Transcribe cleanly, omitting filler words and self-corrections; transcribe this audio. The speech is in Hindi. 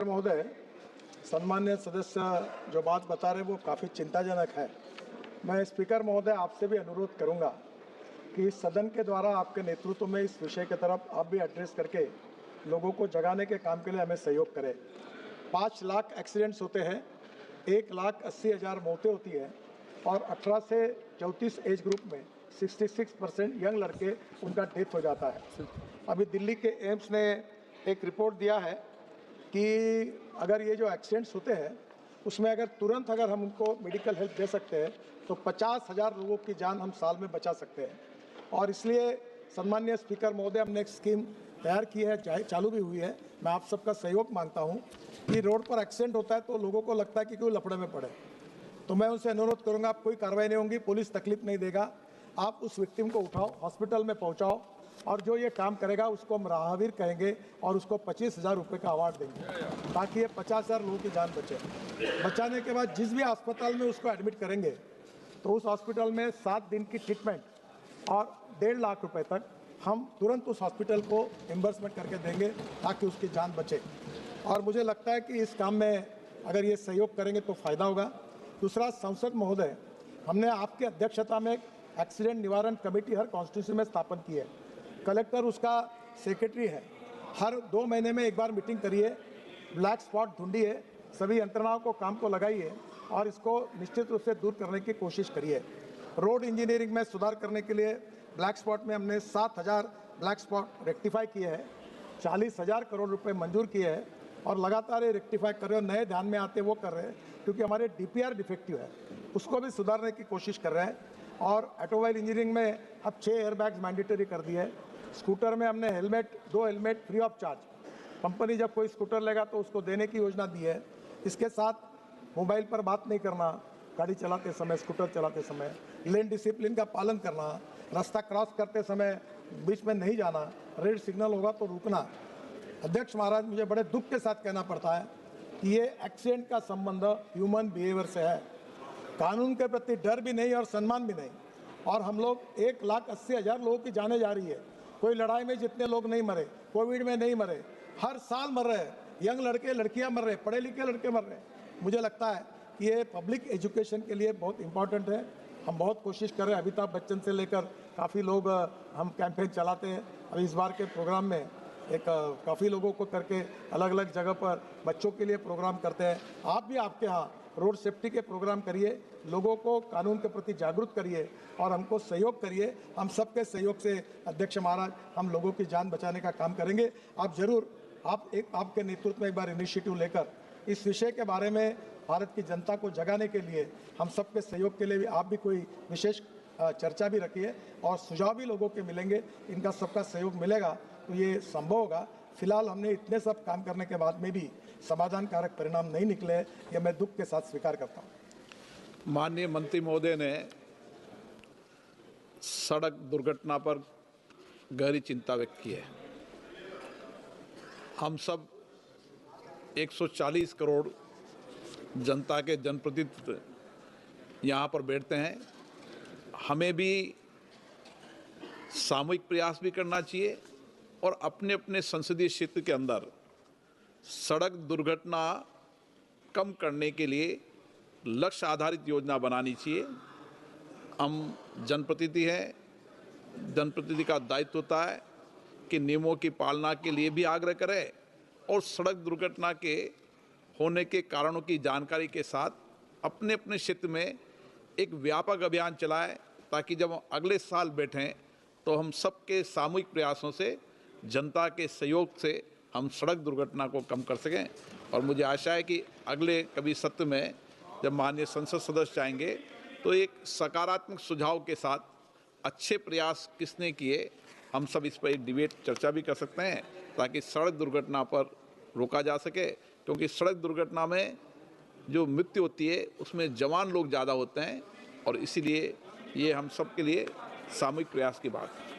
महोदय, सम्मान्य सदस्य जो बात बता रहे हैं वो काफ़ी चिंताजनक है। मैं स्पीकर महोदय आपसे भी अनुरोध करूंगा कि सदन के द्वारा आपके नेतृत्व में इस विषय की तरफ आप भी एड्रेस करके लोगों को जगाने के काम के लिए हमें सहयोग करें। 5 लाख एक्सीडेंट्स होते हैं, 1,80,000 मौतें होती हैं और 18 से 34 एज ग्रुप में 66% यंग लड़के उनका डेथ हो जाता है। अभी दिल्ली के एम्स ने एक रिपोर्ट दिया है कि अगर ये जो एक्सीडेंट्स होते हैं उसमें तुरंत अगर हम उनको मेडिकल हेल्प दे सकते हैं तो 50,000 लोगों की जान हम साल में बचा सकते हैं। और इसलिए सम्मान्य स्पीकर महोदय, हमने एक स्कीम तैयार की है, चालू भी हुई है। मैं आप सबका सहयोग मांगता हूं कि रोड पर एक्सीडेंट होता है तो लोगों को लगता है कि कोई लफड़े में पड़े, तो मैं उनसे अनुरोध करूंगा, आप कोई कार्रवाई नहीं होगी, पुलिस तकलीफ नहीं देगा, आप उस विक्टिम को उठाओ, हॉस्पिटल में पहुंचाओ और जो ये काम करेगा उसको हम राहवीर कहेंगे और उसको 25,000 रुपये का अवार्ड देंगे ताकि ये 50,000 लोगों की जान बचे। बचाने के बाद जिस भी अस्पताल में उसको एडमिट करेंगे तो उस हॉस्पिटल में 7 दिन की ट्रीटमेंट और 1.5 लाख रुपए तक हम तुरंत उस हॉस्पिटल को रिम्बर्समेंट करके देंगे ताकि उसकी जान बचे। और मुझे लगता है कि इस काम में अगर ये सहयोग करेंगे तो फ़ायदा होगा। दूसरा, सांसद महोदय, हमने आपकी अध्यक्षता में एक एक्सीडेंट निवारण कमेटी हर कॉन्स्टिट्यूंसी में स्थापन की है। कलेक्टर उसका सेक्रेटरी है। हर 2 महीने में एक बार मीटिंग करिए, ब्लैक स्पॉट ढूंढिए, सभी यंत्रणाओं को काम को लगाइए और इसको निश्चित रूप से दूर करने की कोशिश करिए। रोड इंजीनियरिंग में सुधार करने के लिए ब्लैक स्पॉट में हमने 7,000 ब्लैक स्पॉट रेक्टिफाई किए हैं, 40,000 करोड़ रुपए मंजूर किए हैं और लगातार ये रेक्टिफाई कर रहे हैं। नए ध्यान में आते वो कर रहे हैं क्योंकि हमारे DPR डिफेक्टिव है, उसको भी सुधारने की कोशिश कर रहे हैं। और ऑटोमोबाइल इंजीनियरिंग में अब 6 एयरबैग्स मैंडेटरी कर दिए है। स्कूटर में हमने 2 helmet free of charge, company जब कोई स्कूटर लेगा तो उसको देने की योजना दी है। इसके साथ मोबाइल पर बात नहीं करना, गाड़ी चलाते समय, स्कूटर चलाते समय, लेन डिसिप्लिन का पालन करना, रास्ता क्रॉस करते समय बीच में नहीं जाना, रेड सिग्नल होगा तो रुकना। अध्यक्ष महाराज, मुझे बड़े दुख के साथ कहना पड़ता है कि ये एक्सीडेंट का संबंध ह्यूमन बिहेवियर से है, कानून के प्रति डर भी नहीं और सम्मान भी नहीं। और हम लोग 1,80,000 लोगों की जाने जा रही है। कोई लड़ाई में जितने लोग नहीं मरे, कोविड में नहीं मरे, हर साल मर रहे हैं, यंग लड़के लड़कियां मर रहे हैं, पढ़े लिखे लड़के मर रहे हैं। मुझे लगता है कि ये पब्लिक एजुकेशन के लिए बहुत इंपॉर्टेंट है। हम बहुत कोशिश कर रहे हैं, अमिताभ बच्चन से लेकर काफ़ी लोग हम कैंपेन चलाते हैं। अभी इस बार के प्रोग्राम में काफ़ी लोगों को करके अलग अलग जगह पर बच्चों के लिए प्रोग्राम करते हैं। आप भी आपके यहाँ रोड सेफ्टी के प्रोग्राम करिए, लोगों को कानून के प्रति जागरूक करिए और हमको सहयोग करिए। हम सबके सहयोग से अध्यक्ष महाराज हम लोगों की जान बचाने का काम करेंगे। आप जरूर आपके नेतृत्व में एक बार इनिशिएटिव लेकर इस विषय के बारे में भारत की जनता को जगाने के लिए, हम सबके सहयोग के लिए भी आप भी कोई विशेष चर्चा भी रखिए और सुझाव भी लोगों के मिलेंगे। इनका सबका सहयोग मिलेगा तो ये संभव होगा। फिलहाल हमने इतने सब काम करने के बाद में भी समाधान कारक परिणाम नहीं निकले, यह मैं दुख के साथ स्वीकार करता हूँ। माननीय मंत्री महोदय ने सड़क दुर्घटना पर गहरी चिंता व्यक्त की है। हम सब 140 करोड़ जनता के जनप्रतिनिधि यहाँ पर बैठते हैं। हमें भी सामूहिक प्रयास भी करना चाहिए और अपने अपने संसदीय क्षेत्र के अंदर सड़क दुर्घटना कम करने के लिए लक्ष्य आधारित योजना बनानी चाहिए। हम जनप्रतिनिधि हैं, जनप्रतिनिधि का दायित्व होता है कि नियमों की पालना के लिए भी आग्रह करें और सड़क दुर्घटना के होने के कारणों की जानकारी के साथ अपने अपने क्षेत्र में एक व्यापक अभियान चलाएं ताकि जब हम अगले साल बैठें तो हम सबके सामूहिक प्रयासों से, जनता के सहयोग से हम सड़क दुर्घटना को कम कर सकें। और मुझे आशा है कि अगले कभी सत्र में जब माननीय संसद सदस्य आएंगे तो एक सकारात्मक सुझाव के साथ अच्छे प्रयास किसने किए, हम सब इस पर एक डिबेट चर्चा भी कर सकते हैं ताकि सड़क दुर्घटना पर रोका जा सके। क्योंकि सड़क दुर्घटना में जो मृत्यु होती है उसमें जवान लोग ज़्यादा होते हैं और इसीलिए ये हम सब के लिए सामूहिक प्रयास की बात है।